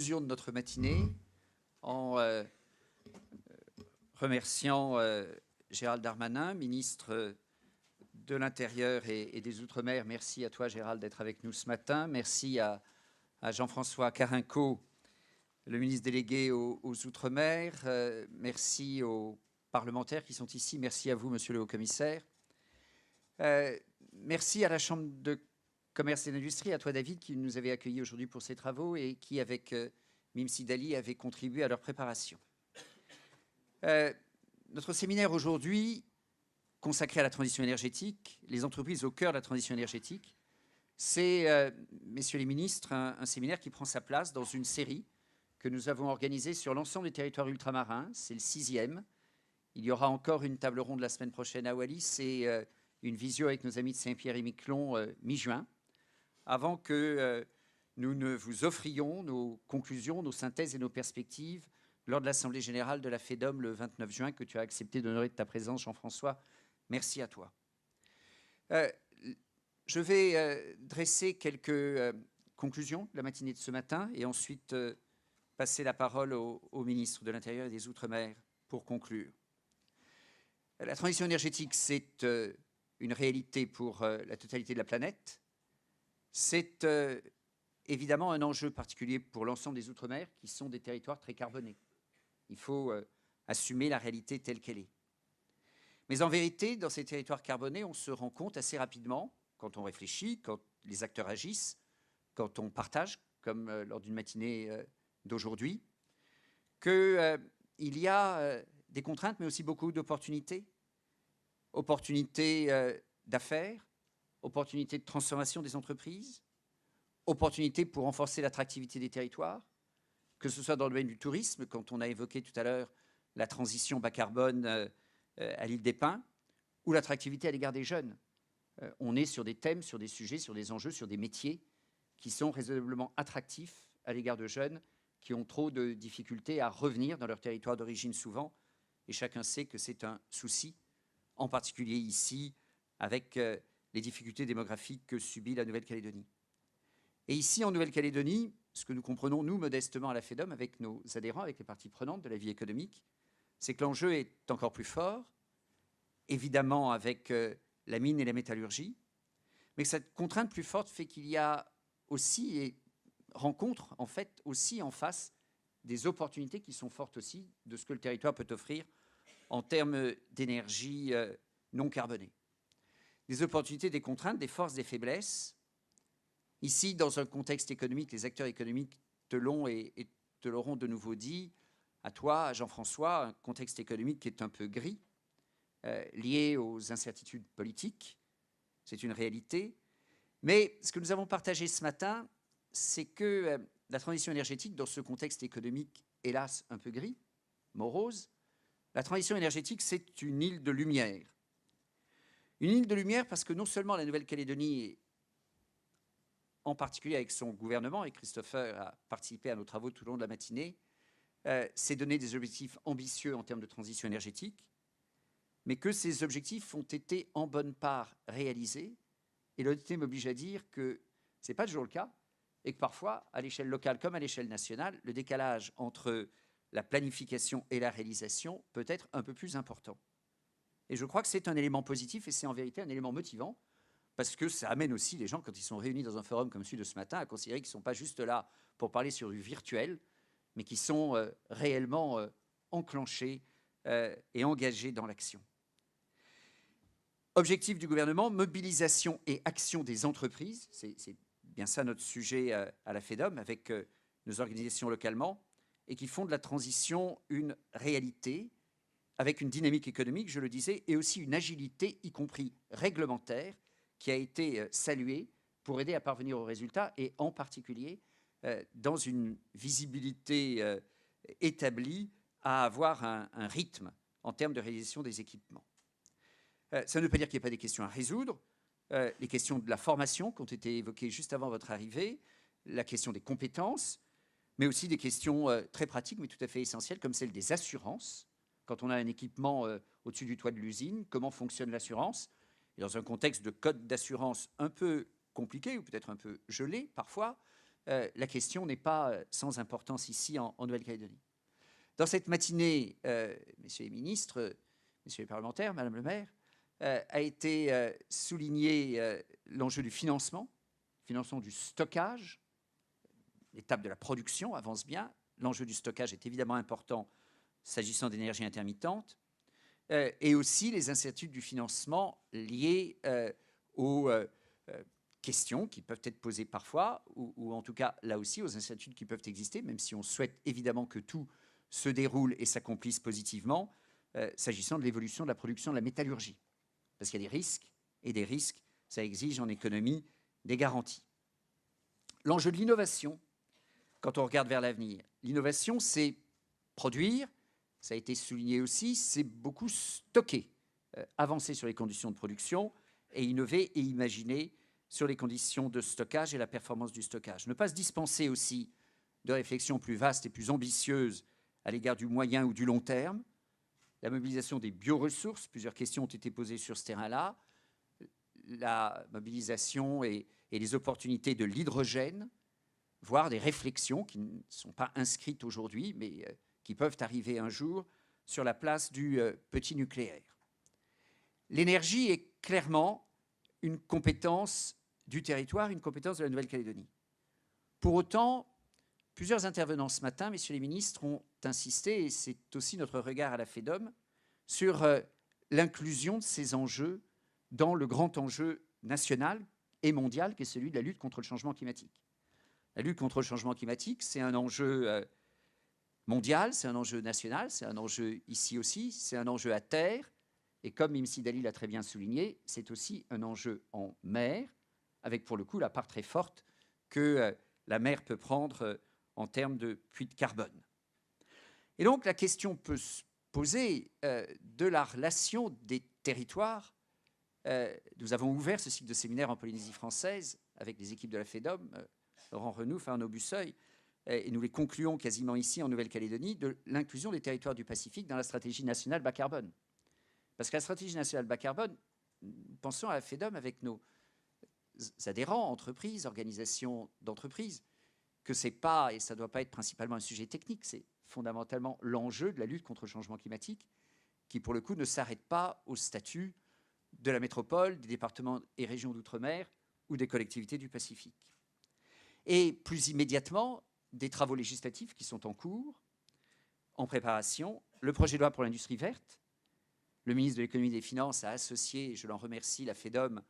De notre matinée en remerciant Gérald Darmanin, ministre de l'Intérieur et des Outre-mer. Merci à toi, Gérald, d'être avec nous ce matin. Merci à Jean-François Carinco, le ministre délégué aux Outre-mer. Merci aux parlementaires qui sont ici. Merci à vous, monsieur le haut-commissaire. Merci à la Chambre de commerce et d'industrie, à toi, David, qui nous avait accueillis aujourd'hui pour ces travaux et qui, avec Mim Sidali, avait contribué à leur préparation. Notre séminaire aujourd'hui, consacré à la transition énergétique, les entreprises au cœur de la transition énergétique, c'est, messieurs les ministres, un séminaire qui prend sa place dans une série que nous avons organisée sur l'ensemble des territoires ultramarins. C'est le 6e. Il y aura encore une table ronde la semaine prochaine à Wallis et une visio avec nos amis de Saint-Pierre et Miquelon mi-juin, avant que nous ne vous offrions nos conclusions, nos synthèses et nos perspectives lors de l'Assemblée générale de la FEDOM le 29 juin, que tu as accepté d'honorer de ta présence, Jean-François. Merci à toi. Je vais dresser quelques conclusions de la matinée de ce matin et ensuite passer la parole au ministre de l'Intérieur et des Outre-mer pour conclure. La transition énergétique, c'est une réalité pour la totalité de la planète. C'est évidemment un enjeu particulier pour l'ensemble des Outre-mer, qui sont des territoires très carbonés. Il faut assumer la réalité telle qu'elle est. Mais en vérité, dans ces territoires carbonés, on se rend compte assez rapidement, quand on réfléchit, quand les acteurs agissent, quand on partage, comme lors d'une matinée d'aujourd'hui, qu'il y a des contraintes, mais aussi beaucoup d'opportunités. Opportunités d'affaires, opportunités de transformation des entreprises, opportunités pour renforcer l'attractivité des territoires, que ce soit dans le domaine du tourisme, quand on a évoqué tout à l'heure la transition bas carbone à l'île des Pins, ou l'attractivité à l'égard des jeunes. On est sur des thèmes, sur des sujets, sur des enjeux, sur des métiers qui sont raisonnablement attractifs à l'égard de jeunes qui ont trop de difficultés à revenir dans leur territoire d'origine souvent. Et chacun sait que c'est un souci, en particulier ici, avec les difficultés démographiques que subit la Nouvelle-Calédonie. Et ici, en Nouvelle-Calédonie, ce que nous comprenons, nous, modestement à la FEDOM, avec nos adhérents, avec les parties prenantes de la vie économique, c'est que l'enjeu est encore plus fort, évidemment avec la mine et la métallurgie, mais que cette contrainte plus forte fait qu'il y a aussi, et rencontre en fait aussi en face, des opportunités qui sont fortes aussi de ce que le territoire peut offrir en termes d'énergie non carbonée. Des opportunités, des contraintes, des forces, des faiblesses. Ici, dans un contexte économique, les acteurs économiques te l'ont et te l'auront de nouveau dit, à toi, à Jean-François, un contexte économique qui est un peu gris, lié aux incertitudes politiques. C'est une réalité. Mais ce que nous avons partagé ce matin, c'est que la transition énergétique, dans ce contexte économique, hélas, un peu gris, morose, la transition énergétique, c'est une île de lumière. Une île de lumière parce que non seulement la Nouvelle-Calédonie, en particulier avec son gouvernement, et Christopher a participé à nos travaux tout au long de la matinée, s'est donné des objectifs ambitieux en termes de transition énergétique, mais que ces objectifs ont été en bonne part réalisés. Et l'honnêteté m'oblige à dire que ce n'est pas toujours le cas, et que parfois, à l'échelle locale comme à l'échelle nationale, le décalage entre la planification et la réalisation peut être un peu plus important. Et je crois que c'est un élément positif et c'est en vérité un élément motivant parce que ça amène aussi les gens, quand ils sont réunis dans un forum comme celui de ce matin, à considérer qu'ils ne sont pas juste là pour parler sur du virtuel, mais qui sont réellement enclenchés et engagés dans l'action. Objectif du gouvernement, mobilisation et action des entreprises. C'est bien ça notre sujet à la FEDOM, avec nos organisations localement, et qui font de la transition une réalité, avec une dynamique économique, je le disais, et aussi une agilité, y compris réglementaire, qui a été saluée pour aider à parvenir aux résultats, et en particulier dans une visibilité établie à avoir un rythme en termes de réalisation des équipements. Ça ne veut pas dire qu'il n'y a pas des questions à résoudre. Les questions de la formation qui ont été évoquées juste avant votre arrivée, la question des compétences, mais aussi des questions très pratiques, mais tout à fait essentielles, comme celle des assurances. Quand on a un équipement au-dessus du toit de l'usine, comment fonctionne l'assurance? Et dans un contexte de code d'assurance un peu compliqué, ou peut-être un peu gelé parfois, la question n'est pas sans importance ici en Nouvelle-Calédonie. Dans cette matinée, messieurs les ministres, messieurs les parlementaires, madame le maire, a été souligné l'enjeu du financement du stockage. L'étape de la production avance bien. L'enjeu du stockage est évidemment important s'agissant d'énergie intermittente. Et aussi les incertitudes du financement liées aux questions qui peuvent être posées parfois, ou en tout cas, là aussi, aux incertitudes qui peuvent exister, même si on souhaite évidemment que tout se déroule et s'accomplisse positivement, s'agissant de l'évolution de la production de la métallurgie. Parce qu'il y a des risques, et des risques, ça exige en économie des garanties. L'enjeu de l'innovation, quand on regarde vers l'avenir, l'innovation, c'est produire, ça a été souligné aussi, c'est beaucoup stocker, avancer sur les conditions de production et innover et imaginer sur les conditions de stockage et la performance du stockage. Ne pas se dispenser aussi de réflexions plus vastes et plus ambitieuses à l'égard du moyen ou du long terme. La mobilisation des bioressources, plusieurs questions ont été posées sur ce terrain-là. La mobilisation et les opportunités de l'hydrogène, voire des réflexions qui ne sont pas inscrites aujourd'hui, mais qui peuvent arriver un jour sur la place du petit nucléaire. L'énergie est clairement une compétence du territoire, une compétence de la Nouvelle-Calédonie. Pour autant, plusieurs intervenants ce matin, messieurs les ministres, ont insisté, et c'est aussi notre regard à la FEDOM, sur l'inclusion de ces enjeux dans le grand enjeu national et mondial qui est celui de la lutte contre le changement climatique. La lutte contre le changement climatique, c'est un enjeu mondial, c'est un enjeu national, c'est un enjeu ici aussi, c'est un enjeu à terre, et comme Mimsi Dali l'a très bien souligné, c'est aussi un enjeu en mer, avec pour le coup la part très forte que la mer peut prendre en termes de puits de carbone. Et donc la question peut se poser de la relation des territoires. Nous avons ouvert ce cycle de séminaire en Polynésie française avec les équipes de la FEDOM, Laurent Renouf, Arnaud Busseuil, et nous les concluons quasiment ici en Nouvelle-Calédonie, de l'inclusion des territoires du Pacifique dans la stratégie nationale bas carbone. Parce que la stratégie nationale bas carbone, pensons à la FEDOM avec nos adhérents, entreprises, organisations d'entreprises, que ce n'est pas, et ça ne doit pas être principalement un sujet technique, c'est fondamentalement l'enjeu de la lutte contre le changement climatique, qui pour le coup ne s'arrête pas au statut de la métropole, des départements et régions d'outre-mer ou des collectivités du Pacifique. Et plus immédiatement, des travaux législatifs qui sont en cours, en préparation, le projet de loi pour l'industrie verte. Le ministre de l'économie et des finances a associé, et je l'en remercie, la FEDOM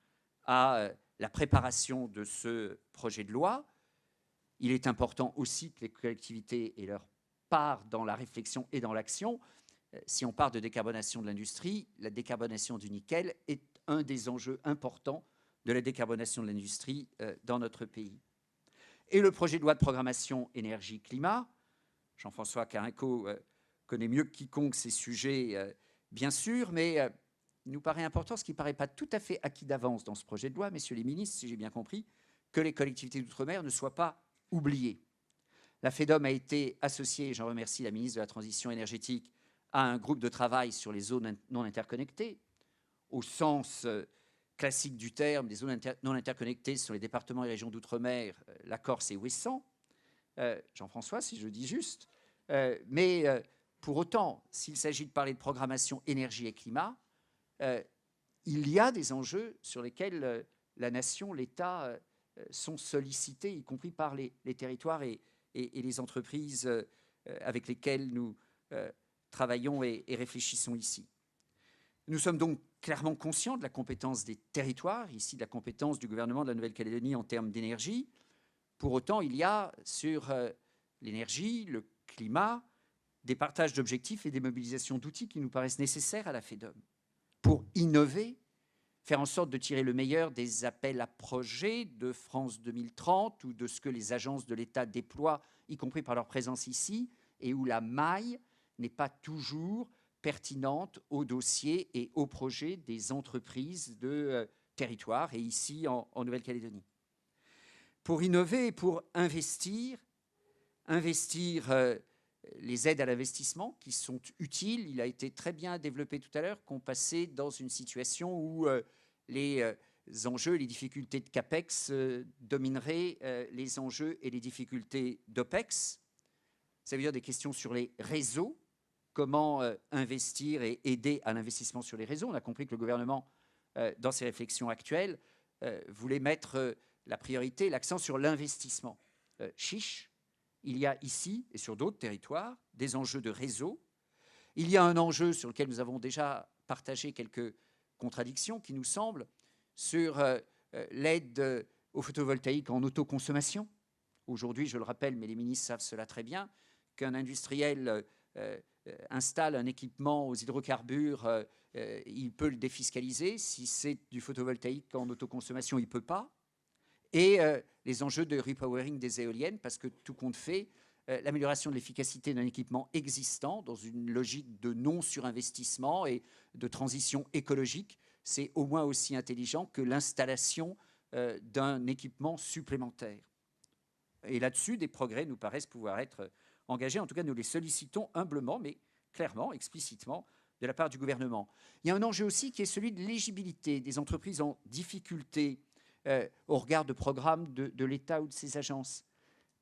à la préparation de ce projet de loi. Il est important aussi que les collectivités aient leur part dans la réflexion et dans l'action. Si on parle de décarbonation de l'industrie, la décarbonation du nickel est un des enjeux importants de la décarbonation de l'industrie dans notre pays. Et le projet de loi de programmation énergie-climat, Jean-François Carinco connaît mieux que quiconque ces sujets, bien sûr, mais il nous paraît important, ce qui ne paraît pas tout à fait acquis d'avance dans ce projet de loi, messieurs les ministres, si j'ai bien compris, que les collectivités d'outre-mer ne soient pas oubliées. La FEDOM a été associée, et j'en remercie la ministre de la Transition énergétique, à un groupe de travail sur les zones non interconnectées, au sens classique du terme, des zones non interconnectées sur les départements et régions d'outre-mer, la Corse et Ouessant, Jean-François, si je dis juste, mais pour autant, s'il s'agit de parler de programmation énergie et climat, il y a des enjeux sur lesquels la nation, l'État sont sollicités, y compris par les territoires et les entreprises avec lesquelles nous travaillons et réfléchissons ici. Nous sommes donc clairement conscients de la compétence des territoires, ici de la compétence du gouvernement de la Nouvelle-Calédonie en termes d'énergie. Pour autant, il y a sur l'énergie, le climat, des partages d'objectifs et des mobilisations d'outils qui nous paraissent nécessaires à la FEDOM pour innover, faire en sorte de tirer le meilleur des appels à projets de France 2030 ou de ce que les agences de l'État déploient, y compris par leur présence ici, et où la maille n'est pas toujours pertinente aux dossiers et aux projets des entreprises de territoire, et ici en Nouvelle-Calédonie. Pour innover et pour investir les aides à l'investissement qui sont utiles. Il a été très bien développé tout à l'heure qu'on passait dans une situation où les enjeux, les difficultés de CAPEX domineraient les enjeux et les difficultés d'OPEX. Ça veut dire des questions sur les réseaux, comment investir et aider à l'investissement sur les réseaux. On a compris que le gouvernement, dans ses réflexions actuelles, voulait mettre la priorité, l'accent sur l'investissement. Chiche, il y a ici et sur d'autres territoires des enjeux de réseau. Il y a un enjeu sur lequel nous avons déjà partagé quelques contradictions qui nous semblent sur l'aide au photovoltaïque en autoconsommation. Aujourd'hui, je le rappelle, mais les ministres savent cela très bien, qu'un industriel installe un équipement aux hydrocarbures, il peut le défiscaliser. Si c'est du photovoltaïque en autoconsommation, il ne peut pas. Et les enjeux de repowering des éoliennes, parce que tout compte fait, l'amélioration de l'efficacité d'un équipement existant dans une logique de non-surinvestissement et de transition écologique, c'est au moins aussi intelligent que l'installation d'un équipement supplémentaire. Et là-dessus, des progrès nous paraissent pouvoir être engagés. En tout cas, nous les sollicitons humblement, mais clairement, explicitement, de la part du gouvernement. Il y a un enjeu aussi qui est celui de l'éligibilité des entreprises en difficulté au regard de programmes de l'État ou de ses agences.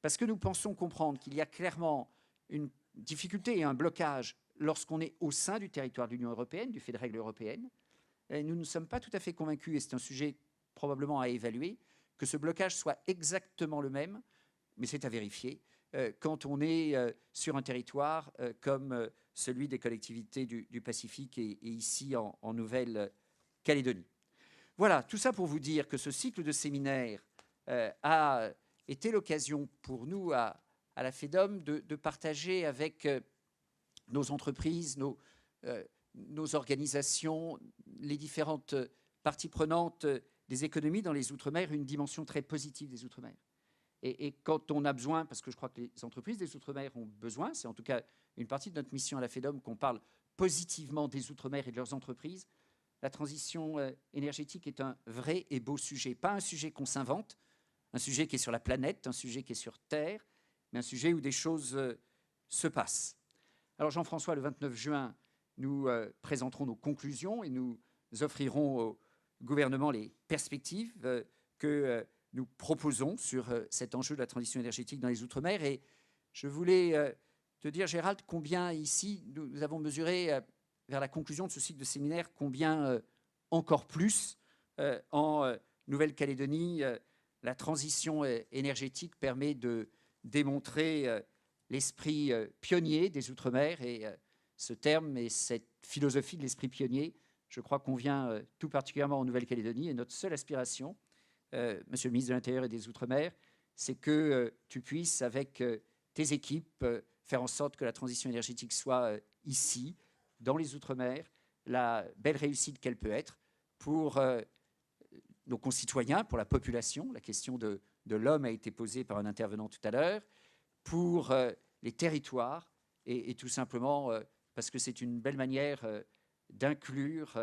Parce que nous pensons comprendre qu'il y a clairement une difficulté et un blocage lorsqu'on est au sein du territoire de l'Union européenne, du fait de règles européennes. Et nous ne sommes pas tout à fait convaincus, et c'est un sujet probablement à évaluer, que ce blocage soit exactement le même, mais c'est à vérifier, quand on est sur un territoire comme celui des collectivités du Pacifique et ici en Nouvelle-Calédonie. Voilà, tout ça pour vous dire que ce cycle de séminaires a été l'occasion pour nous, à la FEDOM, de partager avec nos entreprises, nos organisations, les différentes parties prenantes des économies dans les Outre-mer, une dimension très positive des Outre-mer. Et quand on a besoin, parce que je crois que les entreprises des Outre-mer ont besoin, c'est en tout cas une partie de notre mission à la FEDOM qu'on parle positivement des Outre-mer et de leurs entreprises, la transition énergétique est un vrai et beau sujet. Pas un sujet qu'on s'invente, un sujet qui est sur la planète, un sujet qui est sur Terre, mais un sujet où des choses se passent. Alors Jean-François, le 29 juin, nous présenterons nos conclusions et nous offrirons au gouvernement les perspectives que nous proposons sur cet enjeu de la transition énergétique dans les Outre-mer. Et je voulais te dire, Gérald, combien ici nous avons mesuré vers la conclusion de ce cycle de séminaire, combien encore plus en Nouvelle-Calédonie, la transition énergétique permet de démontrer l'esprit pionnier des Outre-mer. Et ce terme et cette philosophie de l'esprit pionnier, je crois qu'on vient tout particulièrement en Nouvelle-Calédonie. Et notre seule aspiration, Monsieur le ministre de l'Intérieur et des Outre-mer, c'est que tu puisses, avec tes équipes, faire en sorte que la transition énergétique soit ici, dans les Outre-mer, la belle réussite qu'elle peut être pour nos concitoyens, pour la population. La question de l'homme a été posée par un intervenant tout à l'heure, pour les territoires, et tout simplement parce que c'est une belle manière d'inclure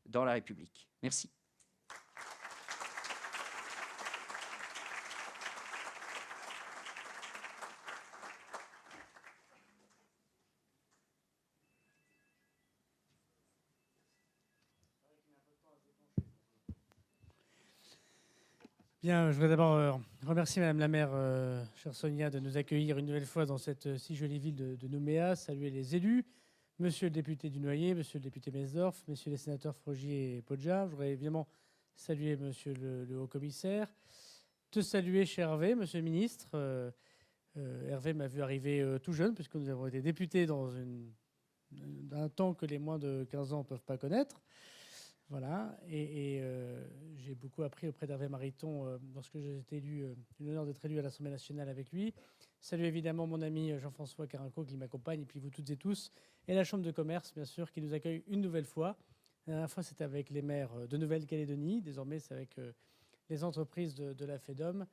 dans la République. Merci. Bien, je voudrais d'abord remercier Madame la maire, chère Sonia, de nous accueillir une nouvelle fois dans cette si jolie ville de Nouméa, saluer les élus, Monsieur le député du Noyer, Monsieur le député Mesdorf, Messieurs les sénateurs Frogier et Podja. Je voudrais évidemment saluer Monsieur le haut-commissaire, te saluer, cher Hervé, Monsieur le ministre. Hervé m'a vu arriver tout jeune, puisque nous avons été députés dans un temps que les moins de 15 ans ne peuvent pas connaître. Voilà, et j'ai beaucoup appris auprès d'Hervé Mariton lorsque j'ai été élu, eu l'honneur d'être élu à l'Assemblée nationale avec lui. Salut évidemment mon ami Jean-François Carinco qui m'accompagne, et puis vous toutes et tous, et la Chambre de commerce, bien sûr, qui nous accueille une nouvelle fois. La dernière fois, c'était avec les maires de Nouvelle-Calédonie, désormais, c'est avec les entreprises de la FEDOM,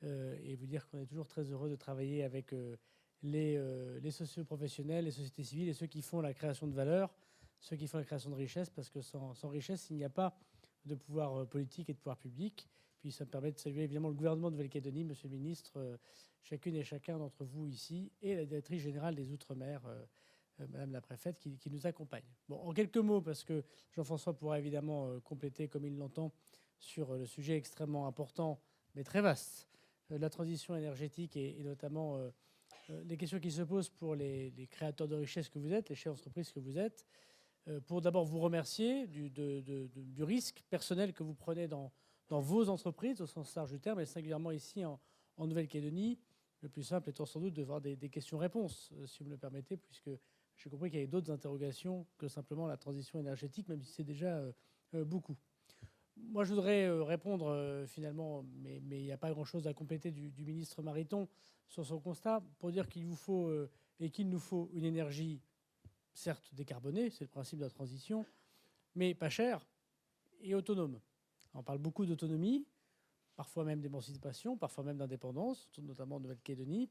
et vous dire qu'on est toujours très heureux de travailler avec les socioprofessionnels, les sociétés civiles et ceux qui font la création de valeur, ceux qui font la création de richesse, parce que sans richesse, il n'y a pas de pouvoir politique et de pouvoir public. Puis ça me permet de saluer évidemment le gouvernement de Nouvelle-Calédonie, Monsieur le ministre, chacune et chacun d'entre vous ici, et la directrice générale des Outre-mer, Madame la préfète, qui nous accompagne. Bon, en quelques mots, parce que Jean-François pourra évidemment compléter comme il l'entend sur le sujet extrêmement important, mais très vaste, de la transition énergétique et notamment les questions qui se posent pour les créateurs de richesse que vous êtes, les chefs d'entreprise que vous êtes, pour d'abord vous remercier du risque personnel que vous prenez dans vos entreprises, au sens large du terme, et singulièrement ici en Nouvelle-Calédonie. Le plus simple étant sans doute de voir des questions-réponses, si vous me le permettez, puisque j'ai compris qu'il y avait d'autres interrogations que simplement la transition énergétique, même si c'est déjà beaucoup. Moi, je voudrais répondre finalement, mais il n'y a pas grand-chose à compléter du ministre Mariton sur son constat, pour dire qu'il vous faut et qu'il nous faut une énergie, certes décarbonée, c'est le principe de la transition, mais pas chère et autonome. On parle beaucoup d'autonomie, parfois même d'émancipation, parfois même d'indépendance, notamment en Nouvelle-Calédonie.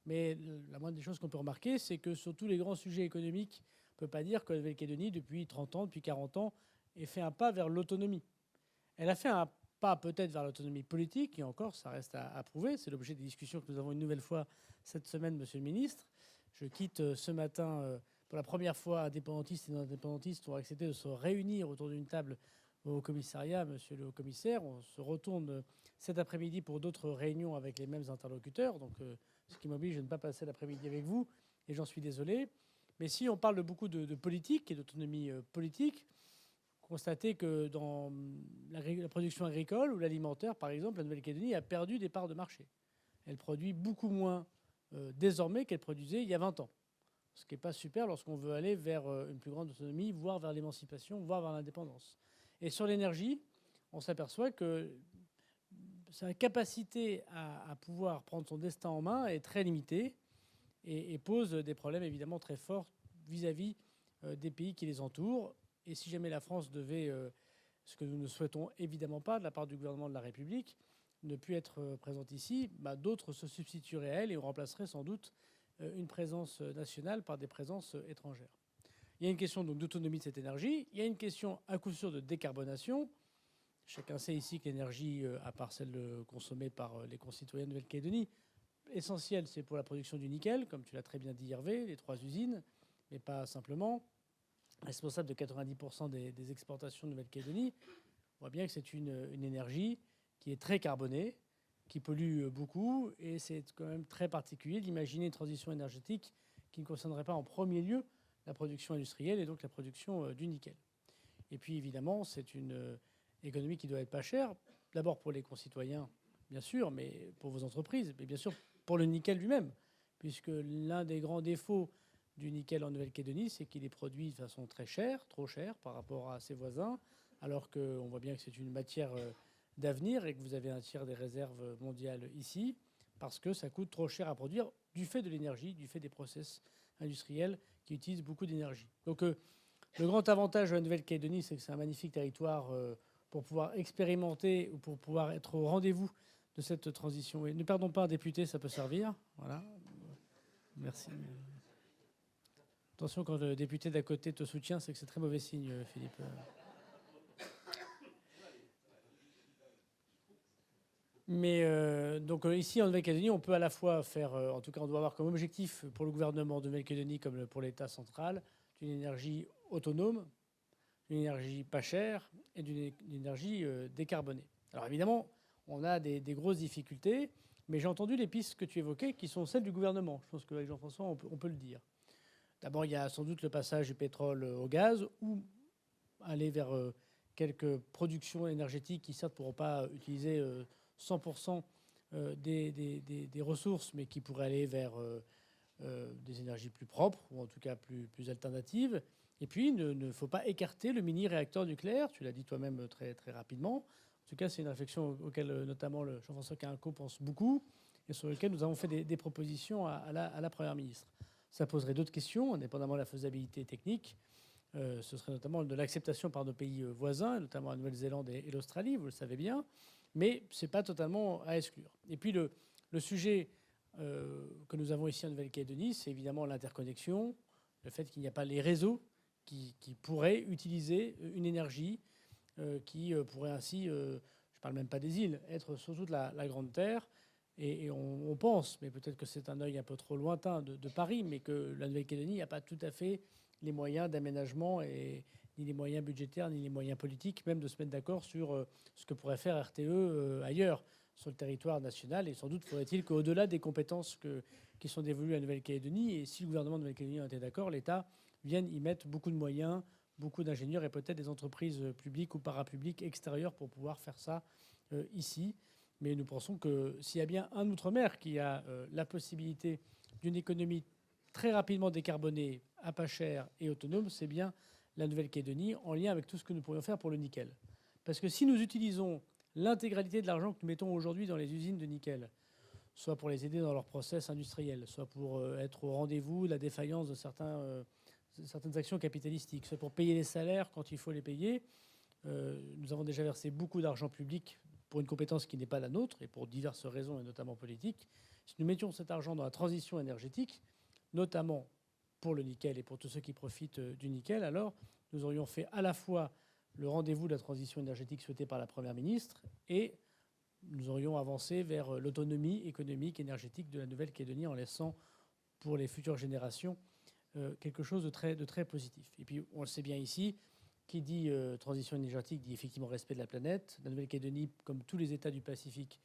Mais la moindre des choses qu'on peut remarquer, c'est que sur tous les grands sujets économiques, on ne peut pas dire que la Nouvelle-Calédonie, depuis 30 ans, depuis 40 ans, ait fait un pas vers l'autonomie. Elle a fait un pas peut-être vers l'autonomie politique, et encore, ça reste à prouver. C'est l'objet des discussions que nous avons une nouvelle fois cette semaine, Monsieur le Ministre. Je quitte ce matin, pour la première fois, indépendantistes et non-indépendantistes ont accepté de se réunir autour d'une table au commissariat, Monsieur le commissaire. On se retourne cet après-midi pour d'autres réunions avec les mêmes interlocuteurs, donc ce qui m'oblige à ne pas passer l'après-midi avec vous, et j'en suis désolé. Mais si on parle beaucoup de politique et d'autonomie politique, constatez que dans la production agricole ou l'alimentaire, par exemple, la Nouvelle-Calédonie a perdu des parts de marché. Elle produit beaucoup moins désormais qu'elle produisait il y a 20 ans. Ce qui n'est pas super lorsqu'on veut aller vers une plus grande autonomie, voire vers l'émancipation, voire vers l'indépendance. Et sur l'énergie, on s'aperçoit que sa capacité à pouvoir prendre son destin en main est très limitée et pose des problèmes évidemment très forts vis-à-vis des pays qui les entourent. Et si jamais la France devait, ce que nous ne souhaitons évidemment pas de la part du gouvernement de la République, ne plus être présente ici, d'autres se substitueraient à elle et on remplacerait sans doute une présence nationale par des présences étrangères. Il y a une question donc d'autonomie de cette énergie. Il y a une question à coup sûr de décarbonation. Chacun sait ici que l'énergie, à part celle consommée par les concitoyens de Nouvelle-Calédonie, essentielle, c'est pour la production du nickel, comme tu l'as très bien dit Hervé, les 3 usines, mais pas simplement. Responsable de 90% des exportations de Nouvelle-Calédonie, on voit bien que c'est une énergie qui est très carbonée, qui pollue beaucoup, et c'est quand même très particulier d'imaginer une transition énergétique qui ne concernerait pas en premier lieu la production industrielle et donc la production du nickel. Et puis évidemment, c'est une économie qui doit être pas chère, d'abord pour les concitoyens, bien sûr, mais pour vos entreprises, mais bien sûr pour le nickel lui-même, puisque l'un des grands défauts du nickel en Nouvelle-Calédonie, c'est qu'il est produit de façon très chère, trop chère par rapport à ses voisins, alors qu'on voit bien que c'est une matière d'avenir et que vous avez un tiers des réserves mondiales ici, parce que ça coûte trop cher à produire du fait de l'énergie, du fait des process industriels qui utilisent beaucoup d'énergie. Donc le grand avantage de la Nouvelle-Calédonie, c'est que c'est un magnifique territoire pour pouvoir expérimenter ou pour pouvoir être au rendez-vous de cette transition. Et ne perdons pas un député, ça peut servir. Voilà. Merci. Attention, quand le député d'à côté te soutient, c'est que c'est très mauvais signe, Philippe. Mais donc ici en Nouvelle-Calédonie, on peut à la fois faire, en tout cas on doit avoir comme objectif pour le gouvernement de Nouvelle-Calédonie comme pour l'État central, une énergie autonome, une énergie pas chère et d'une énergie décarbonée. Alors évidemment, on a des grosses difficultés, mais j'ai entendu les pistes que tu évoquais qui sont celles du gouvernement. Je pense qu'avec Jean-François, on peut le dire. D'abord, il y a sans doute le passage du pétrole au gaz ou aller vers quelques productions énergétiques qui certes ne pourront pas utiliser 100% des ressources, mais qui pourraient aller vers des énergies plus propres, ou en tout cas plus alternatives. Et puis, il ne faut pas écarter le mini-réacteur nucléaire, tu l'as dit toi-même très, très rapidement. En tout cas, c'est une réflexion auquel notamment le Jean-François Carenco pense beaucoup, et sur laquelle nous avons fait des propositions à la Première ministre. Ça poserait d'autres questions, indépendamment de la faisabilité technique. Ce serait notamment de l'acceptation par nos pays voisins, notamment la Nouvelle-Zélande et l'Australie, vous le savez bien. Mais ce n'est pas totalement à exclure. Et puis le sujet que nous avons ici en Nouvelle-Calédonie, c'est évidemment l'interconnexion, le fait qu'il n'y a pas les réseaux qui pourraient utiliser une énergie qui pourrait ainsi, je ne parle même pas des îles, être sur toute la Grande Terre. Et on pense, mais peut-être que c'est un œil un peu trop lointain de Paris, mais que la Nouvelle-Calédonie n'a pas tout à fait les moyens d'aménagement et ni les moyens budgétaires, ni les moyens politiques, même de se mettre d'accord sur ce que pourrait faire RTE ailleurs, sur le territoire national. Et sans doute faudrait-il qu'au-delà des compétences qui sont dévolues à la Nouvelle-Calédonie, et si le gouvernement de Nouvelle-Calédonie était d'accord, l'État vienne y mettre beaucoup de moyens, beaucoup d'ingénieurs et peut-être des entreprises publiques ou parapubliques extérieures pour pouvoir faire ça ici. Mais nous pensons que s'il y a bien un outre-mer qui a la possibilité d'une économie très rapidement décarbonée, à pas cher et autonome, c'est bien la Nouvelle-Calédonie, en lien avec tout ce que nous pourrions faire pour le nickel. Parce que si nous utilisons l'intégralité de l'argent que nous mettons aujourd'hui dans les usines de nickel, soit pour les aider dans leur process industriel, soit pour être au rendez-vous de la défaillance de certaines actions capitalistiques, soit pour payer les salaires quand il faut les payer, nous avons déjà versé beaucoup d'argent public pour une compétence qui n'est pas la nôtre, et pour diverses raisons, et notamment politiques. Si nous mettions cet argent dans la transition énergétique, notamment pour le nickel et pour tous ceux qui profitent du nickel, alors nous aurions fait à la fois le rendez-vous de la transition énergétique souhaitée par la Première ministre et nous aurions avancé vers l'autonomie économique, énergétique de la Nouvelle-Calédonie en laissant pour les futures générations quelque chose de très positif. Et puis, on le sait bien ici, qui dit transition énergétique dit effectivement respect de la planète. La Nouvelle-Calédonie, comme tous les États du Pacifique,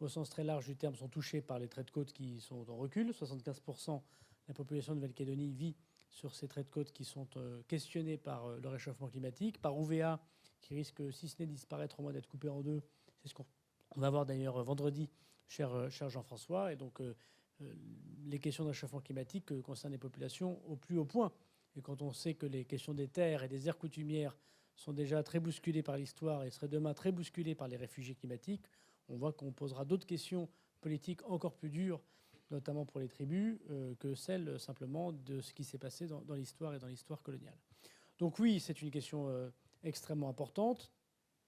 au sens très large du terme, sont touchés par les traits de côte qui sont en recul. 75% de la population de Nouvelle-Calédonie vit sur ces traits de côte qui sont questionnés par le réchauffement climatique, par UVA, qui risque, si ce n'est de disparaître, au moins d'être coupé en deux. C'est ce qu'on va voir d'ailleurs vendredi, cher Jean-François. Et donc, les questions de réchauffement climatique concernent les populations au plus haut point. Et quand on sait que les questions des terres et des aires coutumières sont déjà très bousculées par l'histoire et seraient demain très bousculées par les réfugiés climatiques, on voit qu'on posera d'autres questions politiques encore plus dures, notamment pour les tribus, que celles simplement de ce qui s'est passé dans l'histoire et dans l'histoire coloniale. Donc oui, c'est une question extrêmement importante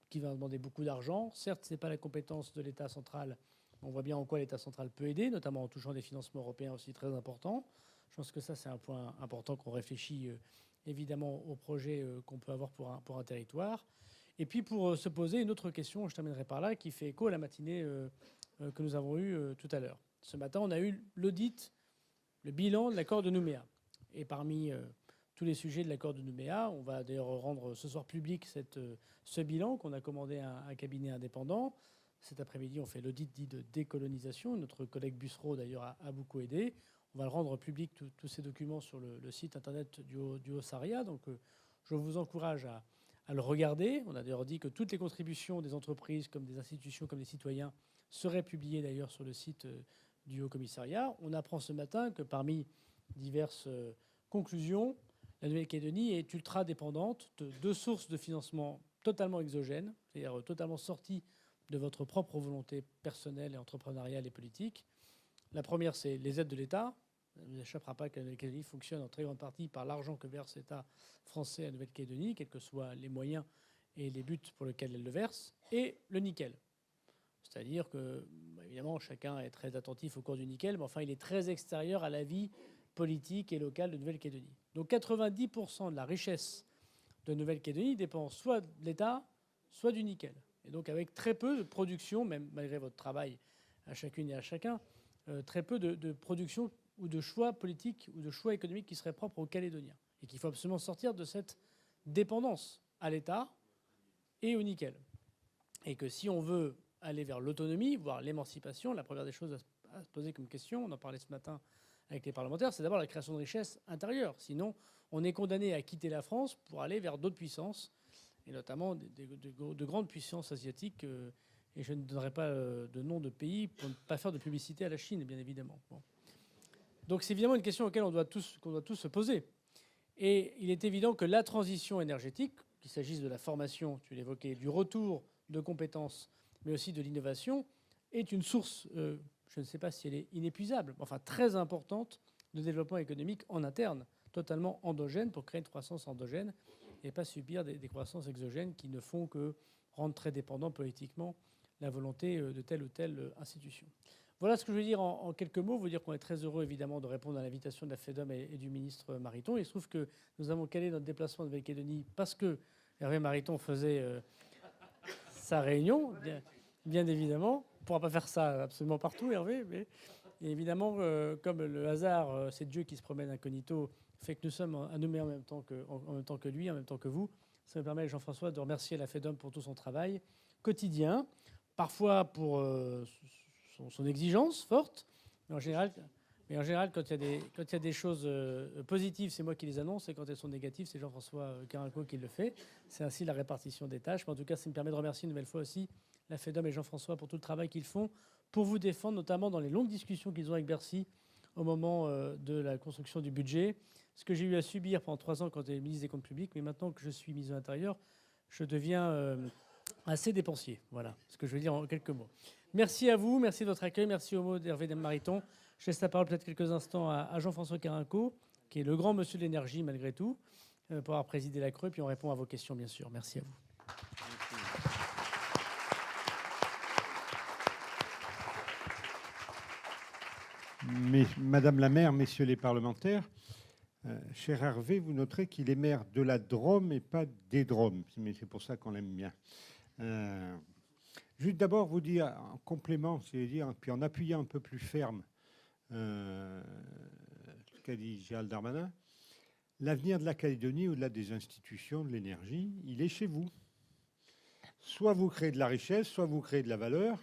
qui va demander beaucoup d'argent. Certes, ce n'est pas la compétence de l'État central. On voit bien en quoi l'État central peut aider, notamment en touchant des financements européens aussi très importants. Je pense que ça, c'est un point important qu'on réfléchit évidemment au projet qu'on peut avoir pour un territoire. Et puis pour se poser une autre question, je terminerai par là, qui fait écho à la matinée que nous avons eue tout à l'heure. Ce matin, on a eu l'audit, le bilan de l'accord de Nouméa. Et parmi tous les sujets de l'accord de Nouméa, on va d'ailleurs rendre ce soir public ce bilan qu'on a commandé à un cabinet indépendant. Cet après-midi, on fait l'audit dit de décolonisation. Notre collègue Bussereau, d'ailleurs, a beaucoup aidé. On va le rendre public, tous ces documents, sur le site internet du Haut-Saria. Donc, je vous encourage à le regarder. On a d'ailleurs dit que toutes les contributions des entreprises, comme des institutions, comme des citoyens, seraient publiées d'ailleurs sur le site du Haut-Commissariat. On apprend ce matin que parmi diverses conclusions, la Nouvelle-Calédonie est ultra dépendante de deux sources de financement totalement exogènes, c'est-à-dire totalement sorties de votre propre volonté personnelle et entrepreneuriale et politique. La première, c'est les aides de l'État. Il ne échappera pas que la Nouvelle-Calédonie fonctionne en très grande partie par l'argent que verse l'État français à la Nouvelle-Calédonie, quels que soient les moyens et les buts pour lesquels elle le verse, et le nickel. C'est-à-dire que, évidemment, chacun est très attentif au cours du nickel, mais enfin, il est très extérieur à la vie politique et locale de Nouvelle-Calédonie. Donc 90% de la richesse de Nouvelle-Calédonie dépend soit de l'État, soit du nickel. Et donc avec très peu de production, même malgré votre travail à chacune et à chacun, très peu de production ou de choix politiques ou de choix économiques qui seraient propres aux Calédoniens. Et qu'il faut absolument sortir de cette dépendance à l'État et au nickel. Et que si on veut aller vers l'autonomie, voire l'émancipation, la première des choses à se poser comme question, on en parlait ce matin avec les parlementaires, c'est d'abord la création de richesses intérieures. Sinon, on est condamné à quitter la France pour aller vers d'autres puissances, et notamment de grandes puissances asiatiques. Et je ne donnerai pas de nom de pays pour ne pas faire de publicité à la Chine, bien évidemment. Bon. Donc c'est évidemment une question qu'on doit tous se poser. Et il est évident que la transition énergétique, qu'il s'agisse de la formation, tu l'évoquais, du retour de compétences, mais aussi de l'innovation, est une source, je ne sais pas si elle est inépuisable, mais enfin très importante de développement économique en interne, totalement endogène, pour créer une croissance endogène et pas subir des croissances exogènes qui ne font que rendre très dépendant politiquement la volonté de telle ou telle institution. Voilà ce que je veux dire en quelques mots. Vous dire qu'on est très heureux, évidemment, de répondre à l'invitation de la FEDOM et du ministre Mariton. Il se trouve que nous avons calé notre déplacement de Nouvelle-Calédonie parce que Hervé Mariton faisait sa réunion, bien évidemment. On ne pourra pas faire ça absolument partout, Hervé, mais évidemment, comme le hasard, c'est Dieu qui se promène incognito, fait que nous sommes à Nouméa en même temps que lui, en même temps que vous. Ça me permet, Jean-François, de remercier la FEDOM pour tout son travail quotidien, parfois pour son exigence forte, mais en général, quand il y a des choses positives, c'est moi qui les annonce, et quand elles sont négatives, c'est Jean-François Carenco qui le fait. C'est ainsi la répartition des tâches. Mais en tout cas, ça me permet de remercier une nouvelle fois aussi la FEDOM et Jean-François pour tout le travail qu'ils font pour vous défendre, notamment dans les longues discussions qu'ils ont avec Bercy au moment de la construction du budget. Ce que j'ai eu à subir pendant 3 ans quand j'étais ministre des Comptes publics, mais maintenant que je suis ministre de l'Intérieur, je deviens assez dépensier. Voilà ce que je veux dire en quelques mots. Merci à vous, merci de votre accueil, merci aux mots d'Hervé Mariton. Je laisse la parole peut-être quelques instants à Jean-François Carenco, qui est le grand monsieur de l'énergie malgré tout, pour avoir présidé la Creux, puis on répond à vos questions bien sûr. Merci à vous. Madame la maire, messieurs les parlementaires, cher Hervé, vous noterez qu'il est maire de la Drôme et pas des Drômes, mais c'est pour ça qu'on l'aime bien. Juste d'abord vous dire en complément, c'est-à-dire, puis en appuyant un peu plus ferme ce qu'a dit Gérald Darmanin, l'avenir de la Calédonie, au-delà des institutions, de l'énergie, il est chez vous. Soit vous créez de la richesse, soit vous créez de la valeur,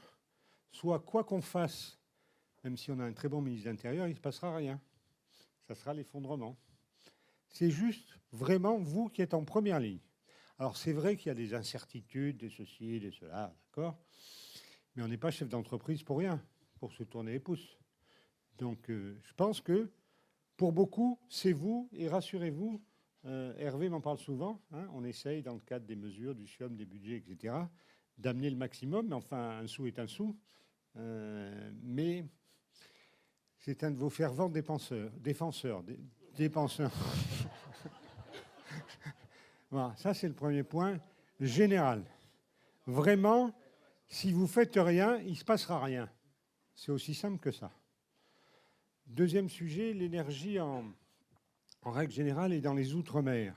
soit quoi qu'on fasse, même si on a un très bon ministre de l'Intérieur, il ne se passera rien. Ça sera l'effondrement. C'est juste vraiment vous qui êtes en première ligne. Alors c'est vrai qu'il y a des incertitudes, des ceci, des cela, d'accord, mais on n'est pas chef d'entreprise pour rien, pour se tourner les pouces. Donc je pense que pour beaucoup, c'est vous, et rassurez-vous, Hervé m'en parle souvent, hein, on essaye dans le cadre des mesures, du SIOM, des budgets, etc., d'amener le maximum, mais enfin un sou est un sou, mais c'est un de vos fervents défenseurs. Voilà, ça c'est le premier point général. Vraiment, si vous faites rien, il ne se passera rien. C'est aussi simple que ça. Deuxième sujet, l'énergie en règle générale est dans les Outre-mer.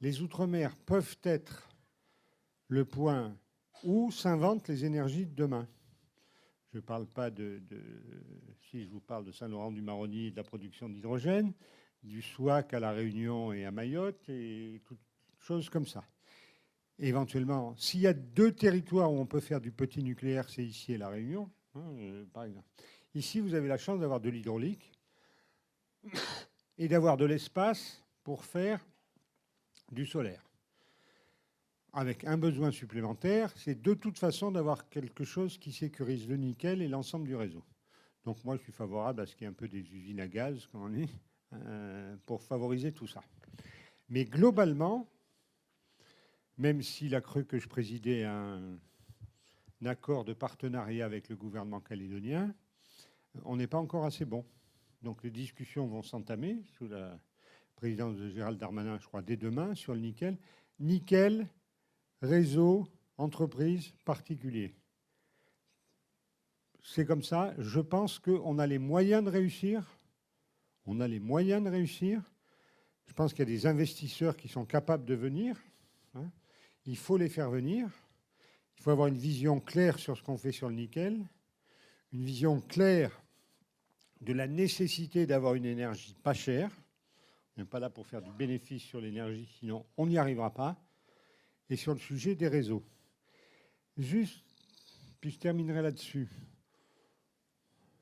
Les Outre-mer peuvent être le point où s'inventent les énergies de demain. Je ne parle pas si je vous parle de Saint-Laurent-du-Maroni et de la production d'hydrogène, du SOAC à La Réunion et à Mayotte, et toutes choses comme ça. Éventuellement, s'il y a 2 territoires où on peut faire du petit nucléaire, c'est ici et La Réunion, hein, par exemple. Ici, vous avez la chance d'avoir de l'hydraulique et d'avoir de l'espace pour faire du solaire. Avec un besoin supplémentaire, c'est de toute façon d'avoir quelque chose qui sécurise le nickel et l'ensemble du réseau. Donc moi, je suis favorable à ce qu'il y ait un peu des usines à gaz, comme on dit, pour favoriser tout ça. Mais globalement, même si la Creux que je présidais a un accord de partenariat avec le gouvernement calédonien, on n'est pas encore assez bon. Donc les discussions vont s'entamer sous la présidence de Gérald Darmanin, je crois, dès demain, sur le nickel. Nickel, réseau, entreprise, particulier. C'est comme ça. Je pense qu'on a les moyens de réussir. On a les moyens de réussir. Je pense qu'il y a des investisseurs qui sont capables de venir. Hein. Il faut les faire venir. Il faut avoir une vision claire sur ce qu'on fait sur le nickel. Une vision claire de la nécessité d'avoir une énergie pas chère. On n'est pas là pour faire du bénéfice sur l'énergie, sinon on n'y arrivera pas. Et sur le sujet des réseaux. Juste, puis je terminerai là-dessus.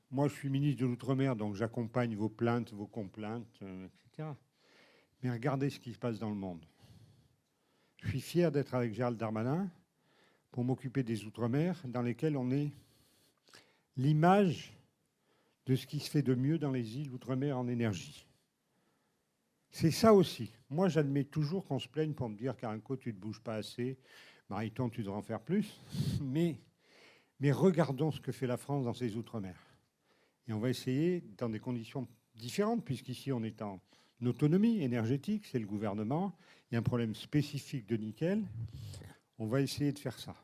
Moi, je suis ministre de l'Outre-mer, donc j'accompagne vos plaintes, vos complaintes, etc. Mais regardez ce qui se passe dans le monde. Je suis fier d'être avec Gérald Darmanin pour m'occuper des Outre-mer, dans lesquels on est l'image de ce qui se fait de mieux dans les îles Outre-mer en énergie. C'est ça aussi. Moi, j'admets toujours qu'on se plaigne pour me dire Carenco, tu ne te bouges pas assez, Mariton, tu devrais en faire plus. Mais regardons ce que fait la France dans ses Outre-mer. Et on va essayer, dans des conditions différentes, puisqu'ici on est en autonomie énergétique, c'est le gouvernement, il y a un problème spécifique de nickel, on va essayer de faire ça.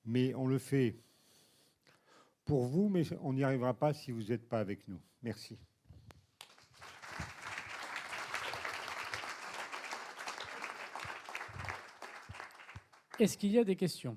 Mais on le fait pour vous, mais on n'y arrivera pas si vous n'êtes pas avec nous. Merci. Est-ce qu'il y a des questions ?